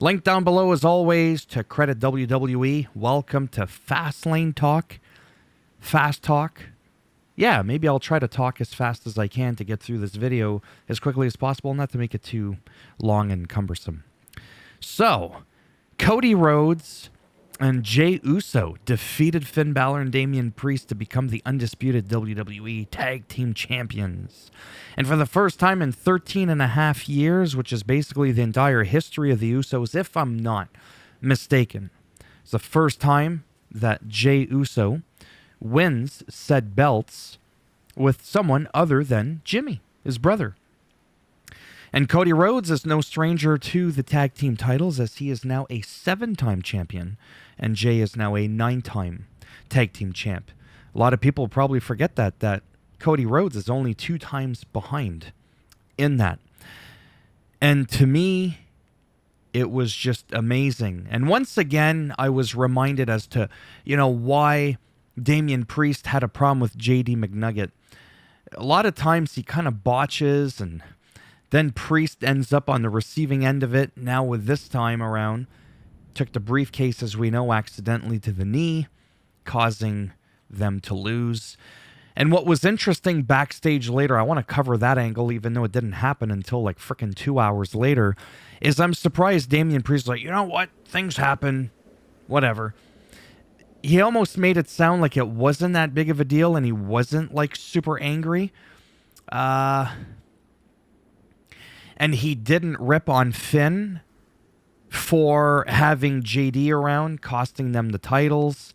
Link down below as always to credit WWE. Welcome to Fastlane Talk. Fast Talk. Yeah, maybe I'll try to talk as fast as I can to get through this video as quickly as possible, not to make it too long and cumbersome. So, Cody Rhodes and Jey Uso defeated Finn Balor and Damian Priest to become the undisputed WWE Tag Team Champions. And for the first time in 13 and a half years, which is basically the entire history of the Usos, if I'm not mistaken, it's the first time that Jey Uso wins said belts with someone other than Jimmy, his brother. And Cody Rhodes is no stranger to the tag team titles, as he is now a 7-time champion, and Jey is now a 9-time tag team champ. A lot of people probably forget that Cody Rhodes is only 2 times behind in that. And to me, it was just amazing. And once again, I was reminded as to, why Damian Priest had a problem with JD McNugget. A lot of times he kind of botches, and then Priest ends up on the receiving end of it. Now with this time around, took the briefcase, as we know, accidentally to the knee, causing them to lose. And what was interesting backstage later, I want to cover that angle, even though it didn't happen until like freaking 2 hours later, is I'm surprised Damian Priest was like, you know what? Things happen. Whatever. He almost made it sound like it wasn't that big of a deal, and he wasn't like super angry. And he didn't rip on Finn for having JD around, costing them the titles.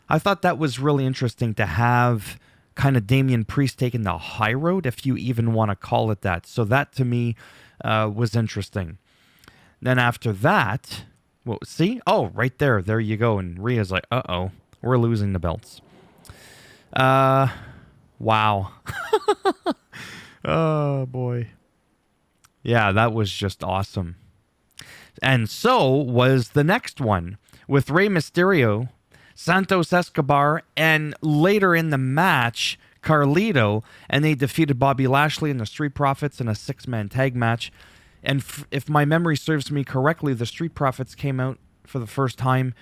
I thought that was really interesting to have kind of Damian Priest taking the high road, if you even want to call it that. So that to me was interesting. Then after that, well, see? Oh, right there. There you go. And Rhea's like, uh-oh, we're losing the belts. Wow. Oh, boy. Yeah, that was just awesome. And so was the next one with Rey Mysterio, Santos Escobar, and later in the match, Carlito, and they defeated Bobby Lashley and the Street Profits in a 6-man tag match. And if my memory serves me correctly, the Street Profits came out for the first time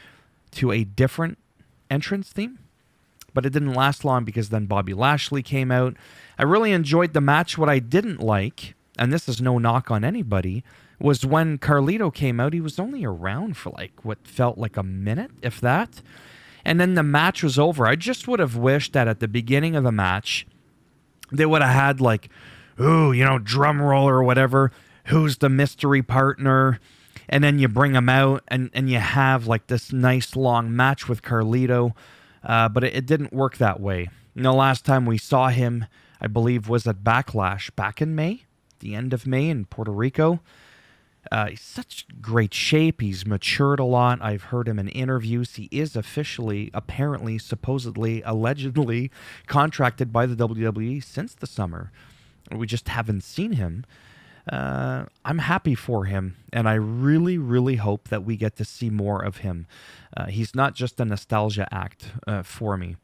to a different entrance theme. But it didn't last long because then Bobby Lashley came out. I really enjoyed the match. What I didn't like, and this is no knock on anybody, was when Carlito came out, he was only around for like what felt like a minute, if that. And then the match was over. I just would have wished that at the beginning of the match, they would have had like, drum roll or whatever. Who's the mystery partner? And then you bring him out and you have like this nice long match with Carlito. But it didn't work that way. Last time we saw him, I believe, was at Backlash back in May, the end of May in Puerto Rico. He's such great shape. He's matured a lot. I've heard him in interviews. He is officially, apparently, supposedly, allegedly contracted by the WWE since the summer. We just haven't seen him. I'm happy for him, and I really, really hope that we get to see more of him. He's not just a nostalgia act for me.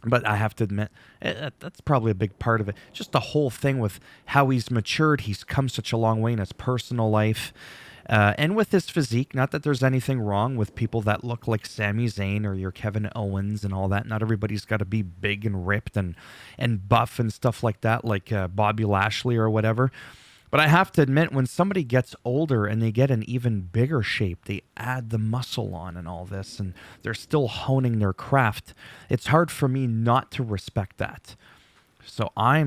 But I have to admit, that's probably a big part of it. Just the whole thing with how he's matured. He's come such a long way in his personal life. And with his physique, not that there's anything wrong with people that look like Sami Zayn or your Kevin Owens and all that. Not everybody's got to be big and ripped and buff and stuff like that, like Bobby Lashley or whatever. But I have to admit, when somebody gets older and they get an even bigger shape, they add the muscle on and all this, and they're still honing their craft, it's hard for me not to respect that. So I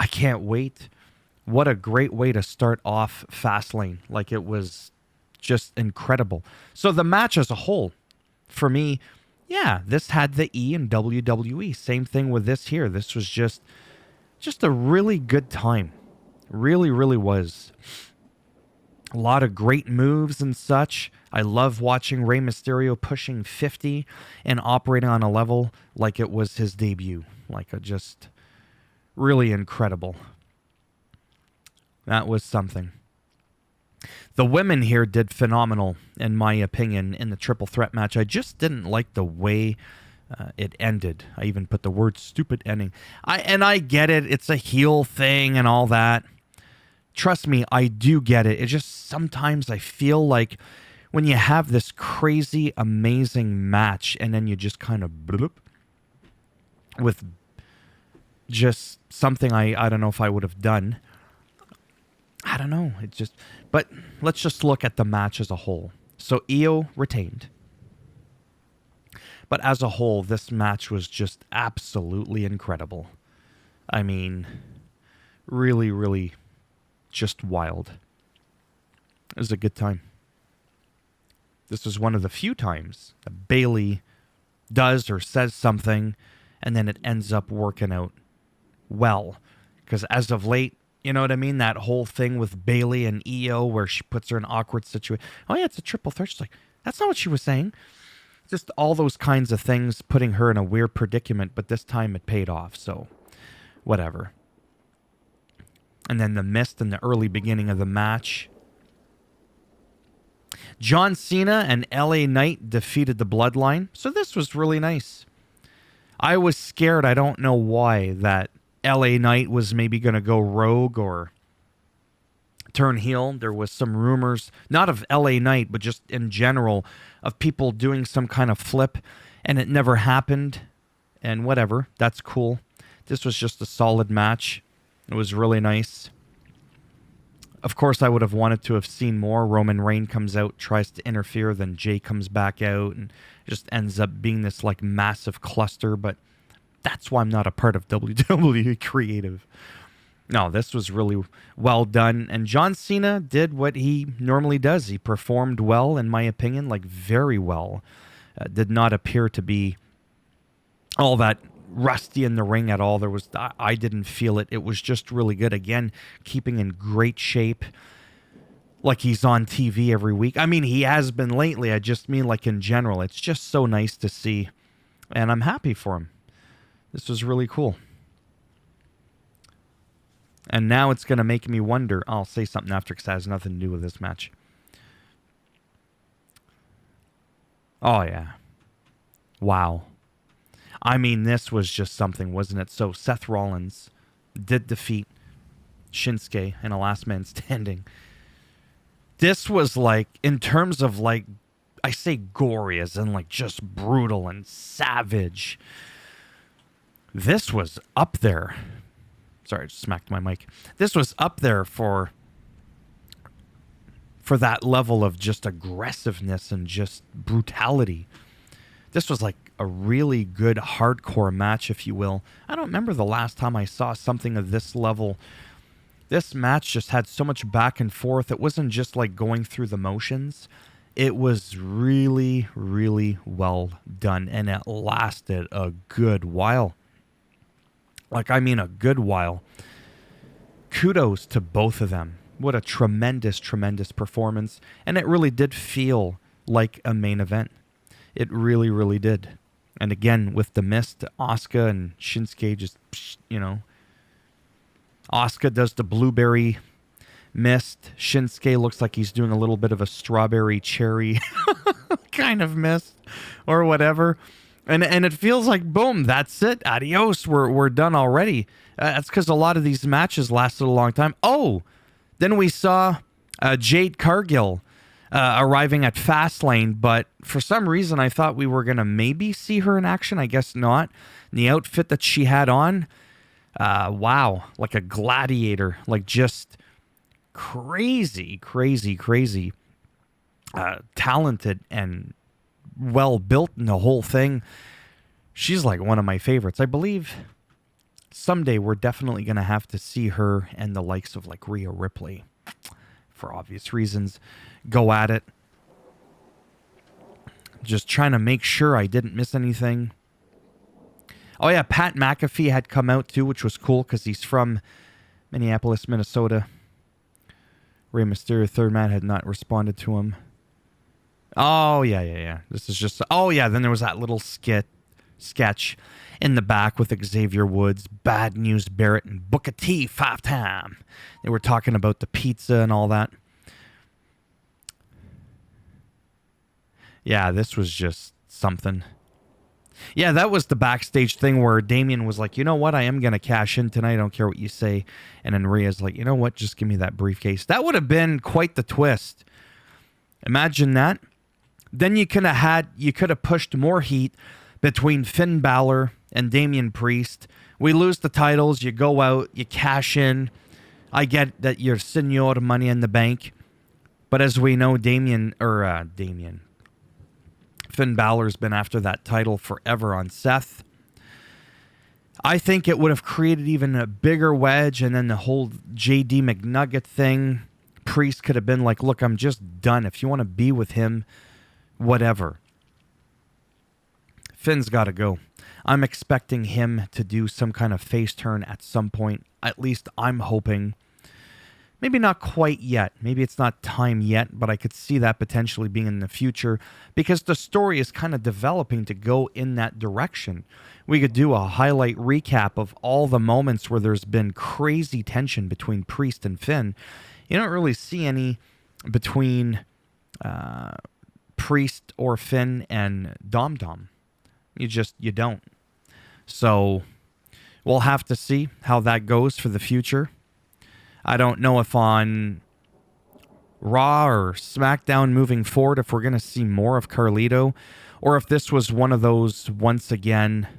can't wait. What a great way to start off Fastlane. Like, it was just incredible. So the match as a whole, for me, yeah, this had the E in WWE. Same thing with this here. This was just a really good time. Really, really was. A lot of great moves and such. I love watching Rey Mysterio pushing 50 and operating on a level like it was his debut. Just really incredible. That was something. The women here did phenomenal, in my opinion, in the triple threat match. I just didn't like the way it ended. I even put the word stupid ending. I get it. It's a heel thing and all that. trust me, I do get it. It just sometimes I feel like when you have this crazy, amazing match and then you just kind of bloop with just something I don't know if I would have done. I don't know. It just, but let's just look at the match as a whole. So Io retained. But as a whole, this match was just absolutely incredible. I mean, really, really just wild. It was a good time. This was one of the few times that Bayley does or says something and then it ends up working out well. Because as of late, you know what I mean? That whole thing with Bayley and Io where she puts her in an awkward situation. Oh, yeah, it's a triple threat. She's like, that's not what she was saying. Just all those kinds of things putting her in a weird predicament, but this time it paid off, so whatever. And then the mist in the early beginning of the match. John Cena and LA Knight defeated the Bloodline, so this was really nice. I was scared, I don't know why, that LA Knight was maybe going to go rogue or turn heel. There was some rumors, not of LA Knight, but just in general, of people doing some kind of flip, and it never happened. And whatever, that's cool. This was just a solid match. It was really nice. Of course, I would have wanted to have seen more. Roman Reigns comes out, tries to interfere, then Jay comes back out, and just ends up being this like massive cluster. But that's why I'm not a part of WWE Creative. No, this was really well done. And John Cena did what he normally does. He performed well, in my opinion, like very well. Did not appear to be all that rusty in the ring at all. I didn't feel it. It was just really good. Again, keeping in great shape. Like he's on TV every week. I mean, he has been lately. I just mean like in general. It's just so nice to see. And I'm happy for him. This was really cool. And now it's going to make me wonder. I'll say something after because it has nothing to do with this match. Oh, yeah. Wow. I mean, this was just something, wasn't it? So Seth Rollins did defeat Shinsuke in a last man standing. This was like, in terms of like, I say gory as in like just brutal and savage. This was up there. Sorry, I just smacked my mic. This was up there for that level of just aggressiveness and just brutality. This was like a really good hardcore match, if you will. I don't remember the last time I saw something of this level. This match just had so much back and forth. It wasn't just like going through the motions. It was really, really well done, and it lasted a good while. Like, I mean a good while. Kudos to both of them. What a tremendous, tremendous performance. And it really did feel like a main event. It really, really did. And again, with the mist, Asuka and Shinsuke just, you know. Asuka does the blueberry mist. Shinsuke looks like he's doing a little bit of a strawberry cherry kind of mist or whatever. And it feels like, boom, that's it. Adios. We're done already. That's because a lot of these matches lasted a long time. Oh, then we saw Jade Cargill arriving at Fastlane, but for some reason I thought we were going to maybe see her in action. I guess not. And the outfit that she had on, wow, like a gladiator, like just crazy, crazy, crazy talented and well built in the whole thing. She's like one of my favorites. I believe someday we're definitely going to have to see her and the likes of like Rhea Ripley, for obvious reasons, go at it. Just trying to make sure I didn't miss anything. Oh yeah, Pat McAfee had come out too, which was cool because he's from Minneapolis, Minnesota. Rey Mysterio, third man, had not responded to him. Oh, yeah. This is just... Oh, yeah, then there was that little sketch in the back with Xavier Woods, Bad News Barrett, and Booker T 5-time. They were talking about the pizza and all that. Yeah, this was just something. Yeah, that was the backstage thing where Damien was like, you know what, I am going to cash in tonight. I don't care what you say. And then Rhea's like, you know what, just give me that briefcase. That would have been quite the twist. Imagine that. Then you could have pushed more heat between Finn Balor and Damian Priest. We lose the titles, you go out, you cash in. I get that you're Senor Money in the Bank. But as we know, Finn Balor's been after that title forever on Seth. I think it would have created even a bigger wedge, and then the whole JD McNugget thing. Priest could have been like, look, I'm just done. If you want to be with him, whatever. Finn's got to go. I'm expecting him to do some kind of face turn at some point. At least I'm hoping. Maybe not quite yet. Maybe it's not time yet, but I could see that potentially being in the future because the story is kind of developing to go in that direction. We could do a highlight recap of all the moments where there's been crazy tension between Priest and Finn. You don't really see any between Priest or Finn and Dom Dom. You don't. So we'll have to see how that goes for the future. I don't know if on Raw or SmackDown moving forward, if we're going to see more of Carlito, or if this was one of those, once again,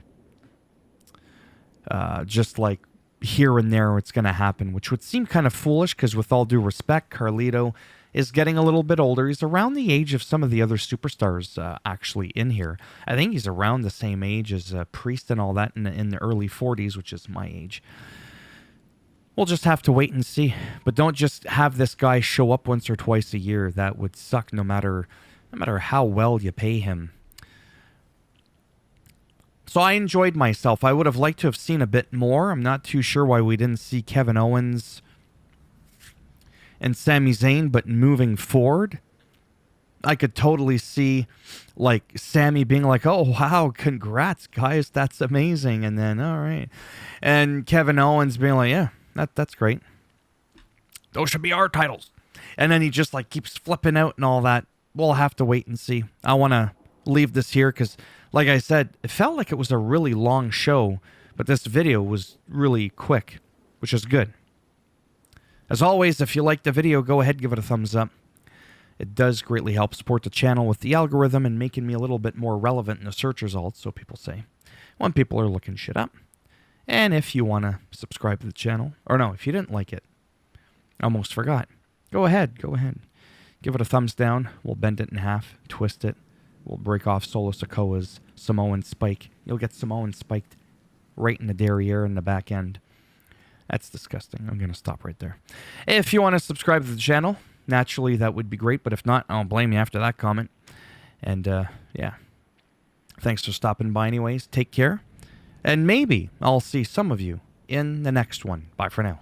just like here and there it's going to happen, which would seem kind of foolish because with all due respect, Carlito is getting a little bit older. He's around the age of some of the other superstars actually in here. I think he's around the same age as Priest and all that in the early 40s, which is my age. We'll just have to wait and see. But don't just have this guy show up once or twice a year. That would suck no matter how well you pay him. So I enjoyed myself. I would have liked to have seen a bit more. I'm not too sure why we didn't see Kevin Owens and Sami Zayn, but moving forward, I could totally see like Sami being like, oh, wow, congrats, guys, that's amazing. And then, all right. And Kevin Owens being like, yeah, that's great. Those should be our titles. And then he just like keeps flipping out and all that. We'll have to wait and see. I want to leave this here because, like I said, it felt like it was a really long show, but this video was really quick, which is good. As always, if you liked the video, go ahead, give it a thumbs up. It does greatly help support the channel with the algorithm and making me a little bit more relevant in the search results, so people say, when people are looking shit up. And if you want to subscribe to the channel, or no, if you didn't like it, I almost forgot. Go ahead. Give it a thumbs down. We'll bend it in half, twist it. We'll break off Solo Sikoa's Samoan spike. You'll get Samoan spiked right in the derriere in the back end. That's disgusting. I'm going to stop right there. If you want to subscribe to the channel, naturally that would be great. But if not, I don't blame you after that comment. And yeah, thanks for stopping by anyways. Take care. And maybe I'll see some of you in the next one. Bye for now.